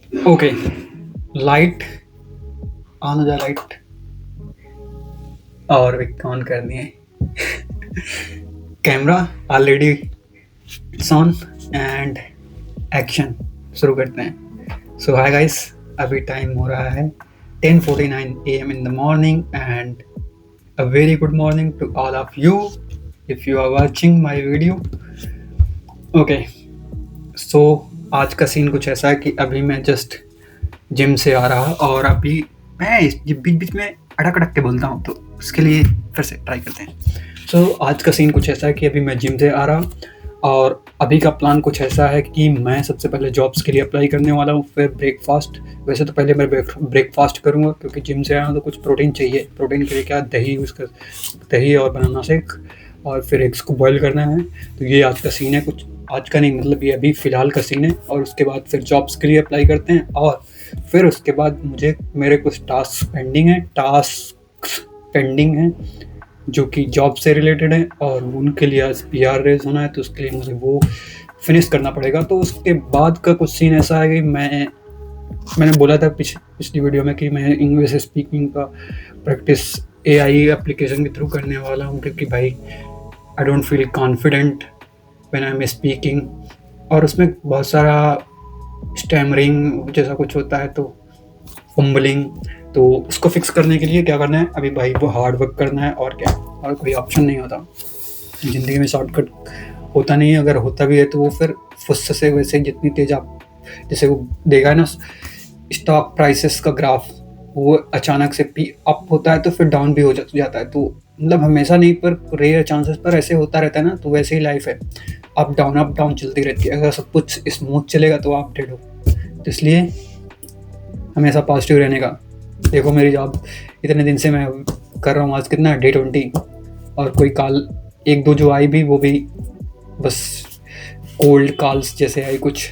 Okay, light on हो जाए, light और एक ऑन करनी है। Camera already it's on and action शुरू करते हैं। सो हाय गाइस, अभी टाइम हो रहा है 10:49 AM in the morning and a very good morning to all of you if you are watching my video. Okay, so आज का सीन कुछ ऐसा है कि अभी मैं जस्ट जिम से आ रहा और अभी मैं बीच बीच में अड़क अड़क के बोलता हूँ, तो उसके लिए फिर से ट्राई करते हैं। सो आज का सीन कुछ ऐसा है कि अभी मैं जिम से आ रहा और अभी का प्लान कुछ ऐसा है कि मैं सबसे पहले जॉब्स के लिए अप्लाई करने वाला हूँ, फिर ब्रेकफास्ट। वैसे तो पहले मैं ब्रेकफास्ट करूँगा क्योंकि जिम से आया हूँ तो कुछ प्रोटीन चाहिए। प्रोटीन के लिए क्या, दही यूज़ कर, दही और बनाना शेक और फिर एग्स को बॉईल करना है। तो ये आज का सीन है, कुछ आज का नहीं, मतलब ये अभी फ़िलहाल का सीन है। और उसके बाद फिर जॉब्स के लिए अप्लाई करते हैं और फिर उसके बाद मेरे कुछ टास्क पेंडिंग हैं जो कि जॉब से रिलेटेड हैं और उनके लिए आज PR रेज़ होना है, तो उसके लिए मुझे वो फिनिश करना पड़ेगा। तो उसके बाद का कुछ सीन ऐसा है कि मैंने बोला था पिछली वीडियो में कि मैं इंग्लिश स्पीकिंग का प्रैक्टिस AI एप्लीकेशन के थ्रू करने वाला हूँ, क्योंकि भाई I don't feel confident when I am speaking, और उसमें बहुत सारा स्टैमरिंग जैसा कुछ होता है, तो फंबलिंग। तो उसको फिक्स करने के लिए क्या करना है, अभी भाई वो हार्ड वर्क करना है और क्या, और कोई ऑप्शन नहीं होता ज़िंदगी में। शॉर्टकट होता नहीं है, अगर होता भी है तो वो फिर फुस्से से, वैसे जितनी तेज आप, जैसे वो देगा ना स्टॉक प्राइसेस का ग्राफ, वो अचानक से अप होता है तो फिर डाउन भी हो जाता है। तो मतलब हमेशा नहीं, पर रेयर चांसेस पर ऐसे होता रहता है ना, तो वैसे ही लाइफ है, अप डाउन चलती रहती है। अगर सब कुछ स्मूथ चलेगा तो आप डेड हो। तो इसलिए हमेशा पॉजिटिव रहने का। देखो मेरी जॉब इतने दिन से मैं कर रहा हूँ, आज कितना है, Day 20, और कोई कॉल एक दो जो आई भी, वो भी बस कोल्ड कॉल्स जैसे आई। कुछ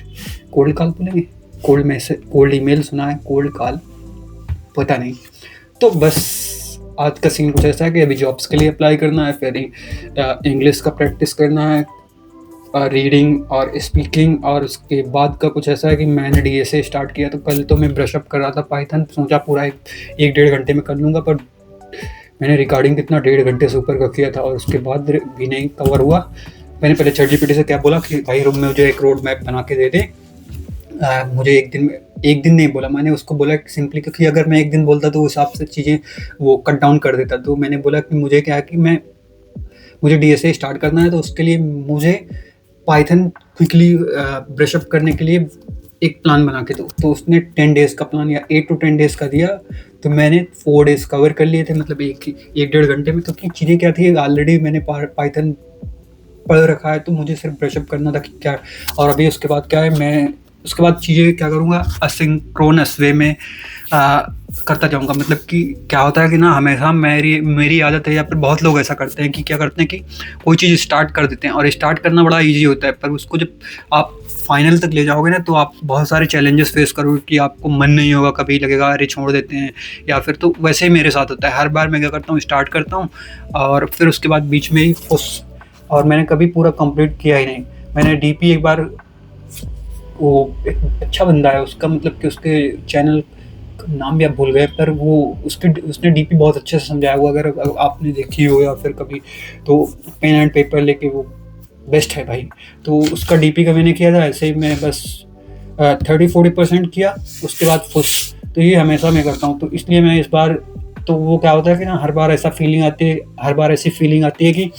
कोल्ड कॉल बोलेंगे, कोल्ड मैसेज, कोल्ड ईमेल सुना है, कोल्ड कॉल पता नहीं। तो बस आज का सीन कुछ ऐसा है कि अभी जॉब्स के लिए अप्लाई करना है, फिर इंग्लिश का प्रैक्टिस करना है, रीडिंग और स्पीकिंग। और उसके बाद का कुछ ऐसा है कि मैंने DSA स्टार्ट किया, तो कल तो मैं ब्रशअप कर रहा था पाइथन, सोचा पूरा एक डेढ़ घंटे में कर लूँगा, पर मैंने रिकॉर्डिंग कितना 1.5 घंटे से ऊपर का किया था और उसके बाद भी नहीं कवर हुआ। मैंने पहले ChatGPT से क्या बोला कि भाई रूम में मुझे एक रोड मैप बना के दे दे। मुझे एक दिन नहीं बोला, मैंने उसको बोला सिंपली, क्योंकि अगर मैं एक दिन बोलता तो उस हिसाब से चीज़ें वो कट डाउन कर देता। तो मैंने बोला कि मुझे क्या है कि मुझे DSA स्टार्ट करना है, तो उसके लिए मुझे पाइथन क्विकली ब्रशअप करने के लिए एक प्लान बना के दो। तो उसने 10 डेज़ का प्लान या 8 to 10 डेज़ का दिया, तो मैंने 4 डेज़ कवर कर लिए थे, मतलब एक डेढ़ घंटे में। तो की चीज़ें क्या थी, ऑलरेडी मैंने पाइथन पढ़ रखा है, तो मुझे सिर्फ ब्रशअप करना था कि क्या। और अभी उसके बाद क्या है, मैं उसके बाद चीज़ें क्या करूँगा, असिंक्रोनस वे में करता जाऊँगा। मतलब कि क्या होता है कि ना, हमेशा मेरी आदत है, या फिर बहुत लोग ऐसा करते हैं कि क्या करते हैं कि कोई चीज़ स्टार्ट कर देते हैं, और स्टार्ट करना बड़ा ईजी होता है, पर उसको जब आप फाइनल तक ले जाओगे ना, तो आप बहुत सारे चैलेंजेस फेस करोगे कि आपको मन नहीं होगा, कभी लगेगा अरे छोड़ देते हैं, या फिर। तो वैसे ही मेरे साथ होता है, हर बार मैं क्या करता हूँ, स्टार्ट करता हूँ और फिर उसके बाद बीच में ही और मैंने कभी पूरा कंप्लीट किया ही नहीं। मैंने DP एक बार, वो एक अच्छा बंदा है, उसका मतलब कि उसके चैनल का नाम भी आप भूल गए, पर वो उसने DP बहुत अच्छे से समझाया हुआ, अगर आपने देखी हो या फिर कभी, तो पेन एंड पेपर लेके वो बेस्ट है भाई। तो उसका DP का मैंने किया था, ऐसे ही मैं बस 30-40% किया, उसके बाद फुस। तो ये हमेशा मैं करता हूँ, तो इसलिए मैं इस बार, तो वो क्या होता है कि ना, हर बार ऐसी फीलिंग आती है कि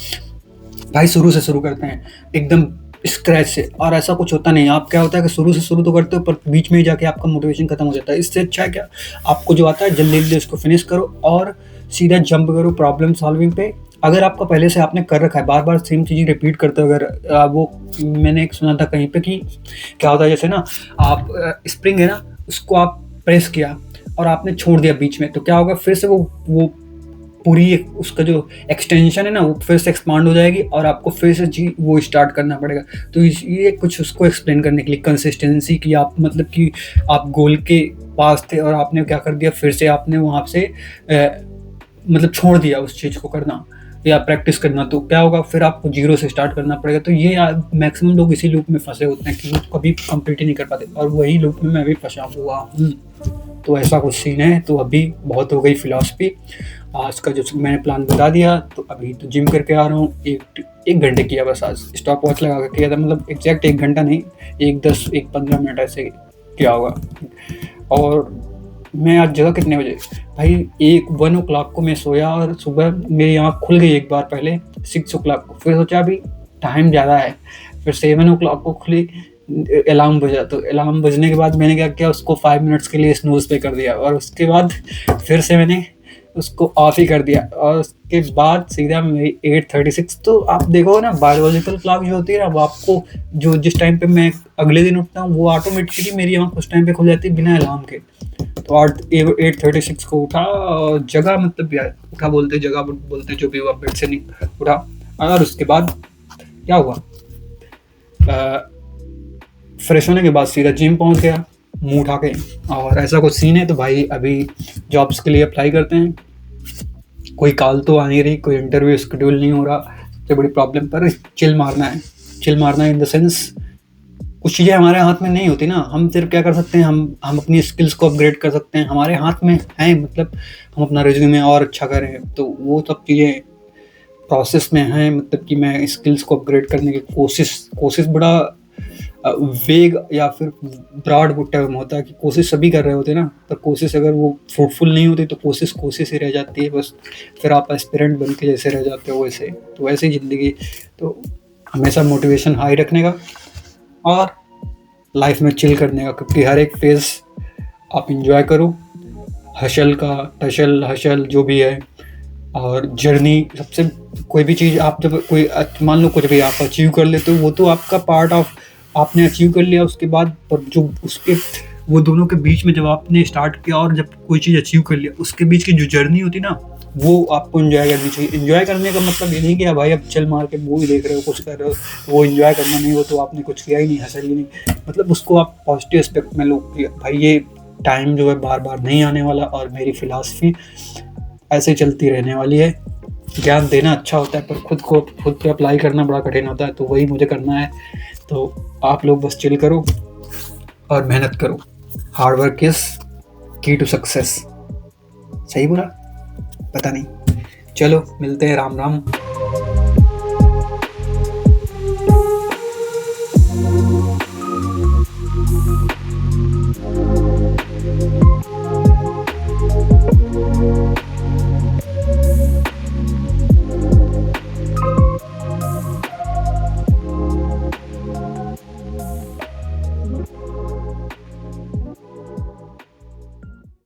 भाई शुरू से शुरू करते हैं एकदम स्क्रैच से, और ऐसा कुछ होता नहीं। आप क्या होता है कि शुरू से शुरू तो करते हो, पर बीच में ही जाके आपका मोटिवेशन खत्म हो जाता है। इससे अच्छा है क्या, आपको जो आता है जल्दी जल्दी उसको फिनिश करो और सीधा जंप करो प्रॉब्लम सॉल्विंग पे। अगर आपका पहले से आपने कर रखा है, बार बार सेम चीज़ें रिपीट करते हो, अगर वो मैंने एक सुना था कहीं पे कि क्या होता है, जैसे ना आप स्प्रिंग है ना, उसको आप प्रेस किया और आपने छोड़ दिया बीच में, तो क्या होगा, फिर से वो पूरी उसका जो एक्सटेंशन है ना, वो फिर से एक्सपांड हो जाएगी और आपको फिर से वो स्टार्ट करना पड़ेगा। तो ये कुछ उसको एक्सप्लेन करने के लिए कंसिस्टेंसी की, आप मतलब कि आप गोल के पास थे और आपने क्या कर दिया, फिर से आपने वहाँ से मतलब छोड़ दिया उस चीज़ को करना, या प्रैक्टिस करना, तो क्या होगा फिर आपको जीरो से स्टार्ट करना पड़ेगा। तो ये मैक्सिमम लोग इसी लूप में फंसे होते हैं कि वो कभी कंप्लीट ही नहीं कर पाते, और वही लूप में मैं भी फंसा हुआ हूँ। तो ऐसा कुछ सीन है। तो अभी बहुत हो गई फिलॉसफी, आज का जो मैंने प्लान बता दिया। तो अभी तो जिम करके आ रहा हूँ, एक घंटे किया बस, आज स्टॉप वॉच लगा के किया था, मतलब एग्जैक्ट 1 घंटा नहीं, 1-10-15 मिनट ऐसे किया होगा। और मैं आज जगह कितने बजे भाई, 1-1 o'clock को मैं सोया, और सुबह मेरी आँख खुल गई एक बार पहले 6 o'clock को, फिर सोचा अभी टाइम ज़्यादा है, फिर 7 o'clock को खुली, अलार्म बजा। तो अलार्म बजने के बाद मैंने क्या किया, उसको 5 मिनट्स के लिए स्नूज़ पे कर दिया, और उसके बाद फिर से मैंने उसको ऑफ ही कर दिया, और उसके बाद सीधा मेरी 8:36। तो आप देखो ना, बायोलॉजिकल क्लॉक जो होती है ना, वो आपको जो जिस टाइम पे मैं अगले दिन उठता हूँ, वो ऑटोमेटिकली मेरी आँख उस टाइम पे खुल जाती है बिना अलार्म के। तो 8:36 को उठा, और जगह मतलब यार उठा बोलते, जगह बोलते जो भी हुआ, बेड से नहीं उठा। और उसके बाद क्या हुआ, फ्रेश होने के बाद सीधा जिम पहुंच गया मुंह उठा के, और ऐसा कुछ सीन है। तो भाई अभी जॉब्स के लिए अप्लाई करते हैं, कोई कॉल तो आ नहीं रही, कोई इंटरव्यू शेड्यूल नहीं हो रहा, सबसे बड़ी प्रॉब्लम। पर चिल मारना है, चिल मारना है इन द सेंस कुछ चीज़ें हमारे हाथ में नहीं होती ना, हम सिर्फ क्या कर सकते हैं, हम अपनी स्किल्स को अपग्रेड कर सकते हैं, हमारे हाथ में है, मतलब हम अपना रिज्यूमे और अच्छा करें, तो वो सब चीज़ें प्रोसेस में हैं। मतलब कि मैं स्किल्स को अपग्रेड करने की कोशिश बड़ा वेग या फिर ब्रॉड वो टर्म होता है कि कोशिश सभी कर रहे होते हैं ना, पर कोशिश अगर वो फ्रूटफुल नहीं होती तो कोशिश ही रह जाती है बस, फिर आप एस्पिरेंट बन के जैसे रह जाते हो वैसे। तो वैसे ही ज़िंदगी, तो हमेशा मोटिवेशन हाई रखने का और लाइफ में चिल करने का, क्योंकि हर एक फेज़ आप इंजॉय करो, हशल का हशल जो भी है, और जर्नी सबसे, कोई भी चीज़ आप जब कोई मान लो कुछ भी आप अचीव कर लेते हो, वो तो आपका पार्ट ऑफ, आपने अचीव कर लिया, उसके बाद पर जो उसके वो दोनों के बीच में जब आपने स्टार्ट किया और जब कोई चीज़ अचीव कर लिया, उसके बीच की जो जर्नी होती ना, वो आपको एंजॉय करनी चाहिए। एंजॉय करने का मतलब ये नहीं कि भाई अब चल मार के मूवी देख रहे हो, कुछ कर रहे हो, वो एंजॉय करना नहीं, वो तो आपने कुछ किया ही नहीं, हंसल ही नहीं। मतलब उसको आप पॉजिटिव एस्पेक्ट में लो कि भाई ये टाइम जो है बार बार नहीं आने वाला, और मेरी फिलॉसफी ऐसे चलती रहने वाली है। ज्ञान देना अच्छा होता है, पर खुद पे अप्लाई करना बड़ा कठिन होता है, तो वही मुझे करना है। तो आप लोग बस चिल करो और मेहनत करो, हार्ड वर्क इज की टू सक्सेस। सही बोला, पता नहीं, चलो मिलते हैं, राम राम।